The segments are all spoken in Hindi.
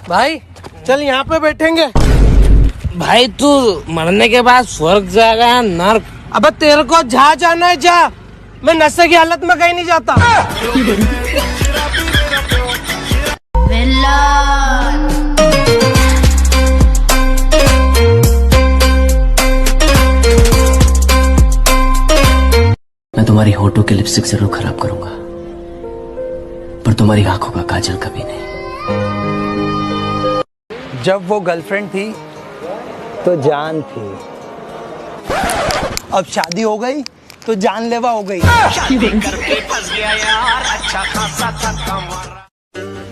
भाई चल यहाँ पे बैठेंगे। भाई तू मरने के बाद स्वर्ग जाएगा या नर्क? अबे तेरे को जहाँ जाना है जा, मैं नशे की हालत में कहीं नहीं जाता। मैं तुम्हारी होठों की लिपस्टिक जरूर खराब करूंगा, पर तुम्हारी आंखों का काजल कभी नहीं। जब वो गर्लफ्रेंड थी तो जान थी, अब शादी हो गई तो जानलेवा हो गई।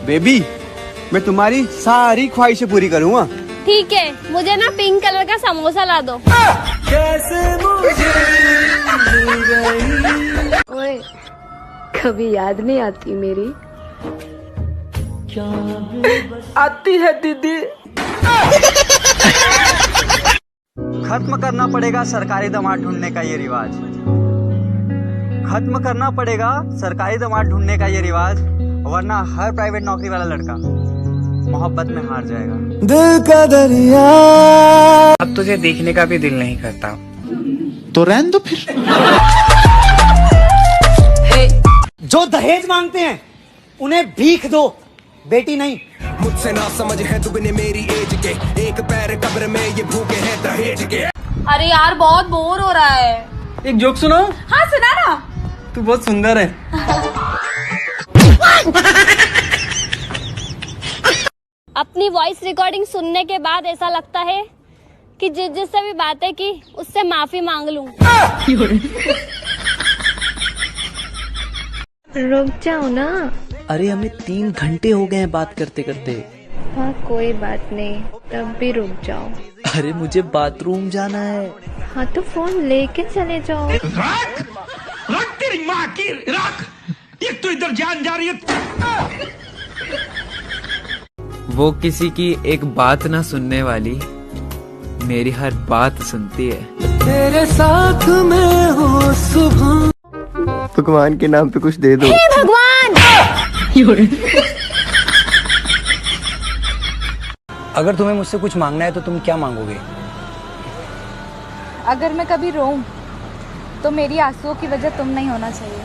बेबी, मैं तुम्हारी सारी ख्वाहिशें पूरी करूंगा। ठीक है, मुझे ना पिंक कलर का समोसा ला दो। ओए, कभी याद नहीं आती मेरी? आती है दीदी। खत्म करना पड़ेगा सरकारी दामाद ढूंढने का ये रिवाज। खत्म करना पड़ेगा सरकारी दामाद ढूंढने का ये रिवाज, वरना हर प्राइवेट नौकरी वाला लड़का मोहब्बत में हार जाएगा। दिल का दरिया। अब तुझे देखने का भी दिल नहीं करता तो रहने दो फिर। जो दहेज मांगते हैं उन्हें भीख दो, बेटी नहीं। मुझसे ना समझ है दुगने मेरी एज के, एक पैर कब्र में ये भूखे हैं दहेज के। अरे यार बहुत बोर हो रहा है। एक जोक सुनो। हाँ सुना ना। तू बहुत सुंदर है। अपनी वॉइस रिकॉर्डिंग सुनने के बाद ऐसा लगता है कि जिससे भी बातें की उससे माफी मांग लूं। रुक जाओ ना। अरे हमें 3 घंटे हो गए हैं बात करते करते। हाँ कोई बात नहीं, तब भी रुक जाओ। अरे मुझे बाथरूम जाना है। हाँ तो फोन लेके चले जाओ। रख तेरी माँ की रख, एक तो इधर जान जा रही है। वो किसी की एक बात ना सुनने वाली मेरी हर बात सुनती है। तेरे साथ में हो सुबह। भगवान के नाम पे कुछ दे दो। हे भगवान। अगर तुम्हें मुझसे कुछ मांगना है तो तुम क्या मांगोगे? अगर मैं कभी रोऊं तो मेरी आंसुओं की वजह तुम नहीं होना चाहिए।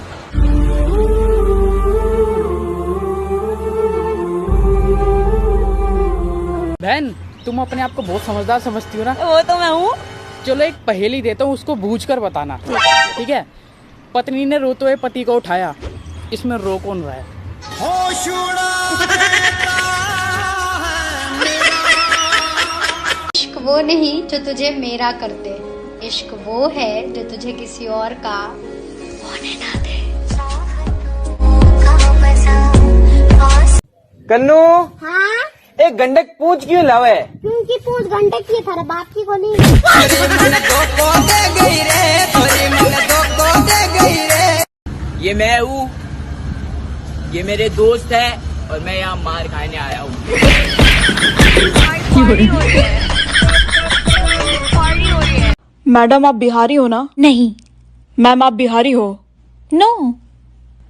बहन, तुम अपने आप को बहुत समझदार समझती हो ना? वो तो मैं हूँ। चलो एक पहेली देता हूँ, उसको बूझ कर बताना, ठीक है? पत्नी ने रोते हुए पति को उठाया, इसमें रो कौन रहा है? इश्क वो नहीं जो तुझे मेरा कर दे, इश्क वो है जो तुझे किसी और का होने ना दे। कन्नू। हाँ एक गंडक पूछ क्यों लावे? क्योंकि पूछ घंटे की थारा बाप की को नहीं। ये मैं हूँ, ये मेरे दोस्त है और मैं यहाँ मार खाने आया हूँ। मैडम आप बिहारी हो ना? नहीं। मैम आप बिहारी हो? नो।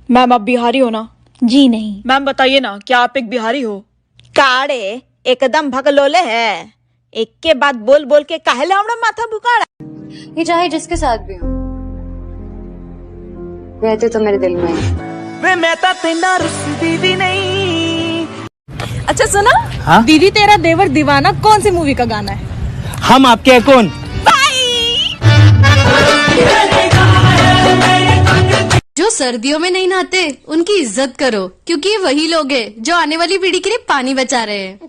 मैम आप बिहारी हो ना? जी नहीं। मैम बताइए ना, क्या आप एक बिहारी हो? काड़े एकदम भगलोले है, एक के बाद बोल बोल के काहे हमरा माथा बुकाड़ा। ये चाहे जिसके साथ भी हो, रहते तो मेरे दिल में वे मैं तो तेना रुस्सी भी नहीं। अच्छा सुना? हाँ? दीदी तेरा देवर दीवाना कौन सी मूवी का गाना है? हम आपके हैं कौन? जो सर्दियों में नहीं नहाते उनकी इज्जत करो, क्योंकि ये वही लोग हैं जो आने वाली पीढ़ी के लिए पानी बचा रहे हैं।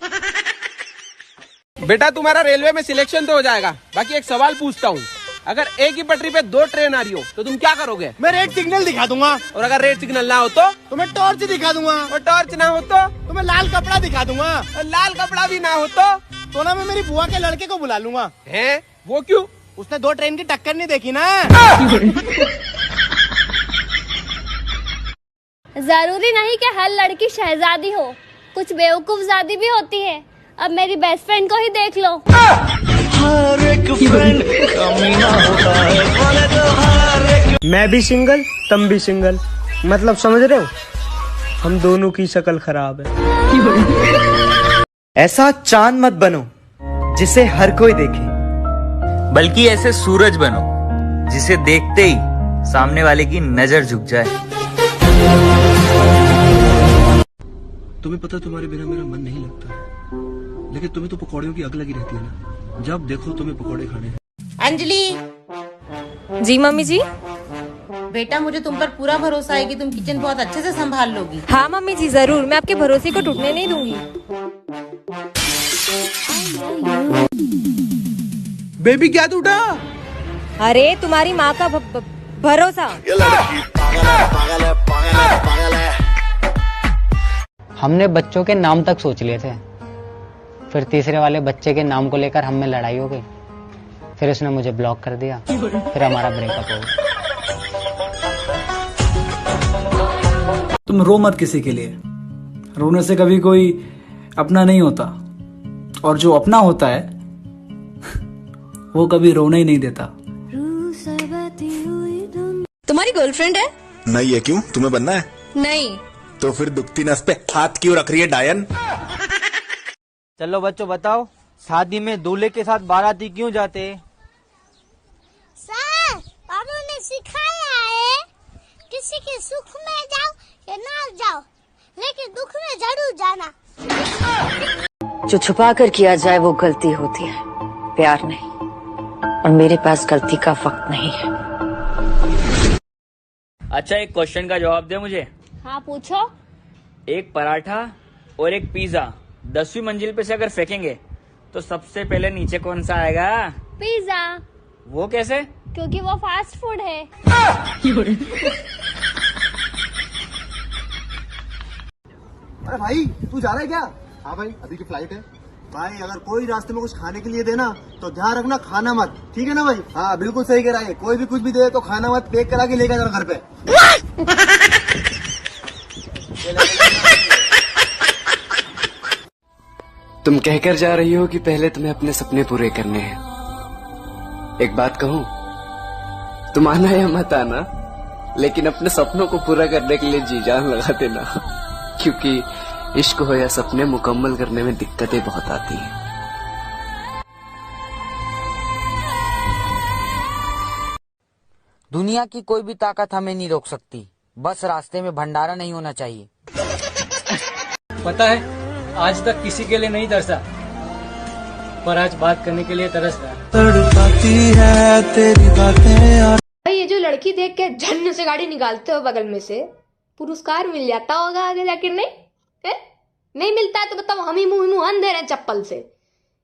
बेटा तुम्हारा रेलवे में सिलेक्शन तो हो जाएगा, बाकी एक सवाल पूछता हूँ, अगर एक ही पटरी पे 2 ट्रेन आ रही हो तो तुम क्या करोगे? मैं रेड सिग्नल दिखा दूंगा। और अगर रेड सिग्नल ना हो तो मैं टॉर्च दिखा दूंगा। और टॉर्च ना हो तो मैं लाल कपड़ा दिखा दूंगा। और लाल कपड़ा भी ना हो तो ना मैं मेरी बुआ के लड़के को बुला लूंगा। हैं? वो क्यों? उसने 2 ट्रेन की टक्कर नहीं देखी ना। जरूरी नहीं कि हर लड़की शहजादी हो, कुछ बेवकूफ जादी भी होती है। अब मेरी बेस्ट फ्रेंड को ही देख लो। हर एक फ्रेंड कमीना होता है। मैं भी सिंगल, तुम भी सिंगल, मतलब समझ रहे हो? हम दोनों की शक्ल खराब है। ऐसा चांद मत बनो जिसे हर कोई देखे, बल्कि ऐसे सूरज बनो जिसे देखते ही सामने वाले की नजर झुक जाए। तुम्हें पता तुम्हारे बिना मेरा मन नहीं लगता है, लेकिन तुम्हें तो पकौड़ियों की अग लगी रहती है ना। जब देखो तुम्हें पकौड़े खाने। अंजलि। जी मम्मी जी। बेटा मुझे तुम पर पूरा भरोसा है कि तुम किचन बहुत अच्छे से संभाल लोगी। हाँ मम्मी जी जरूर, मैं आपके भरोसे को टूटने नहीं दूंगी। बेबी क्या टूटा? अरे तुम्हारी माँ का भरोसा। हमने बच्चों के नाम तक सोच लिए थे, फिर तीसरे वाले बच्चे के नाम को लेकर हम में लड़ाई हो गई, फिर उसने मुझे ब्लॉक कर दिया, फिर हमारा ब्रेकअप हो गया। तुम रो मत किसी के लिए, रोने से कभी कोई अपना नहीं होता, और जो अपना होता है वो कभी रोने ही नहीं देता। तुम्हारी गर्लफ्रेंड है? नहीं है। क्यों, तुम्हें बनना है? नहीं। तो फिर दुखती नस पे हाथ क्यों रख रही है डायन? चलो बच्चों बताओ, शादी में दूल्हे के साथ बाराती क्यों जाते? सर, बाबू ने सिखाया है किसी के सुख में जाओ या ना जाओ, लेकिन दुख में जरूर जाना। जो छुपा कर किया जाए वो गलती होती है, प्यार नहीं। और मेरे पास गलती का वक्त नहीं है। अच्छा, एक क्वेश्चन का जवाब दे मुझे। हाँ पूछो। एक पराठा और एक पिज्जा 10वीं मंजिल पे से अगर फेंकेंगे तो सबसे पहले नीचे कौन सा आएगा? पिज्जा। वो कैसे? क्योंकि वो फास्ट फूड है। अरे भाई तू जा रहा है क्या? हाँ भाई, अभी की फ्लाइट है। भाई अगर कोई रास्ते में कुछ खाने के लिए देना तो ध्यान रखना, खाना मत, ठीक है ना भाई? हाँ बिल्कुल सही कह रहा है, कोई भी कुछ भी दे तो खाना मत, पैक करा के लेकर जाना घर पे। तुम कहकर जा रही हो कि पहले तुम्हें अपने सपने पूरे करने हैं। एक बात कहूं, तुम आना या मत आना, लेकिन अपने सपनों को पूरा करने के लिए जी जान लगा देना, क्योंकि इश्क हो या सपने मुकम्मल करने में दिक्कतें बहुत आती हैं। दुनिया की कोई भी ताकत हमें नहीं रोक सकती, बस रास्ते में भंडारा नहीं होना चाहिए। पता है, आज तक किसी के लिए नहीं तरसा, पर आज बात करने के लिए तरस रहा है। तड़पाती है तेरी बातें। भाई ये जो लड़की देख के झन्न से गाड़ी निकालते हो बगल में से, पुरस्कार मिल जाता होगा आगे जाकर? नहीं मिलता है तो बताओ, हम ही मुंह अंधे रहे चप्पल से।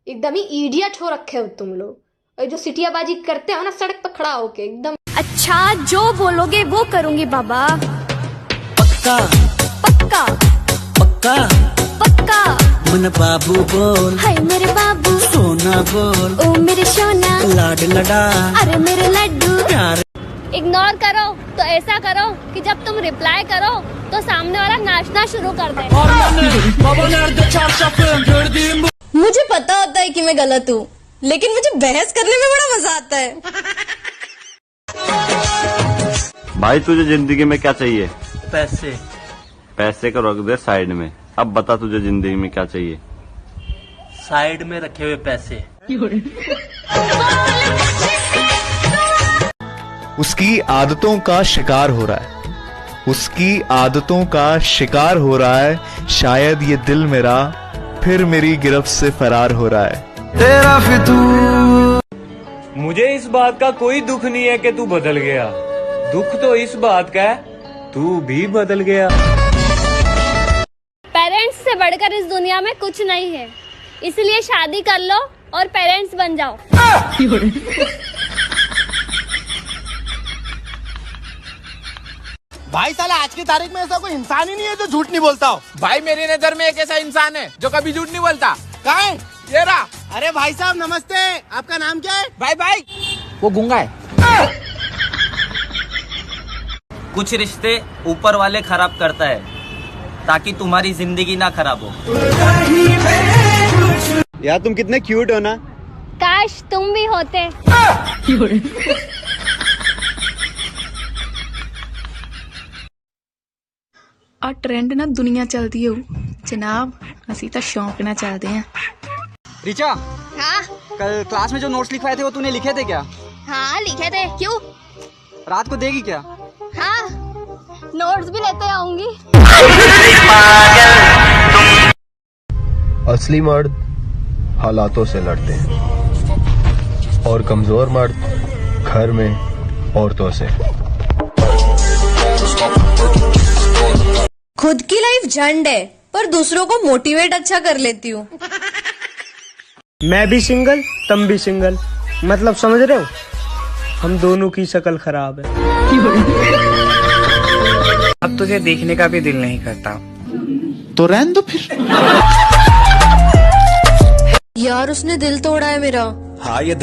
एकदम ही इडियट हो रखे हो तुम लोग, और जो सिटियाबाजी करते हो ना सड़क पर खड़ा होके एकदम। अच्छा जो बोलोगे वो करूंगी बाबा। पक्का पक्का पक्का पक्का। मन बाबू बोल, हाय मेरे बाबू, सोना बोल, ओ मेरे सोना, लाड लड़ा, अरे मेरे लड्डू। प्यार। इग्नोर करो तो ऐसा करो कि जब तुम रिप्लाई करो तो सामने वाला नाचना शुरू कर दे। मुझे पता होता है कि मैं गलत हूँ, लेकिन मुझे बहस करने में बड़ा मजा आता है। भाई तुझे जिंदगी में क्या चाहिए? पैसे। पैसे को रख दे साइड में, अब बता तुझे जिंदगी में क्या चाहिए? साइड में रखे हुए पैसे। उसकी आदतों का शिकार हो रहा है, उसकी आदतों का शिकार हो रहा है, शायद ये दिल मेरा फिर मेरी गिरफ्त से फरार हो रहा है। तेरा फितूर। मुझे इस बात का कोई दुख नहीं है कि तू बदल गया, दुख तो इस बात का है तू भी बदल गया। पेरेंट्स से बढ़कर इस दुनिया में कुछ नहीं है, इसलिए शादी कर लो और पेरेंट्स बन जाओ। भाई साला आज की तारीख में ऐसा कोई इंसान ही नहीं है जो झूठ नहीं बोलता हो। भाई मेरी नजर में एक ऐसा इंसान है जो कभी झूठ नहीं बोलता। कहाँ है? ये रहा। अरे भाई साहब नमस्ते, आपका नाम क्या है? भाई भाई वो गूंगा है। कुछ रिश्ते ऊपर वाले खराब करता है ताकि तुम्हारी जिंदगी ना खराब हो। यार तुम कितने क्यूट हो ना। काश तुम भी होते। ਆ ਟ੍ਰੈਂਡ ਨਾ ਦੁਨੀਆ ਚੱਲਦੀ ਹੋ जनाब ਅਸੀਂ ਤਾਂ ਸ਼ੌਂਕ ਨਾਲ ਚੱਲਦੇ ਆਂ। रिचा, हाँ कल क्लास में जो नोट्स लिखवाए थे वो तूने लिखे थे क्या? हाँ लिखे थे। क्यों? रात को देगी क्या? हाँ नोट्स भी लेते आऊंगी। असली मर्द हालातों से लड़ते हैं और कमजोर मर्द घर में औरतों से। खुद की लाइफ झंड है पर दूसरों को मोटिवेट अच्छा कर लेती हूँ। मैं भी सिंगल तुम भी सिंगल, मतलब समझ रहे हो, हम दोनों की शक्ल खराब है। अब तुझे देखने का भी दिल नहीं करता तो रहने दो फिर। यार उसने दिल तोड़ा है मेरा। हाँ ये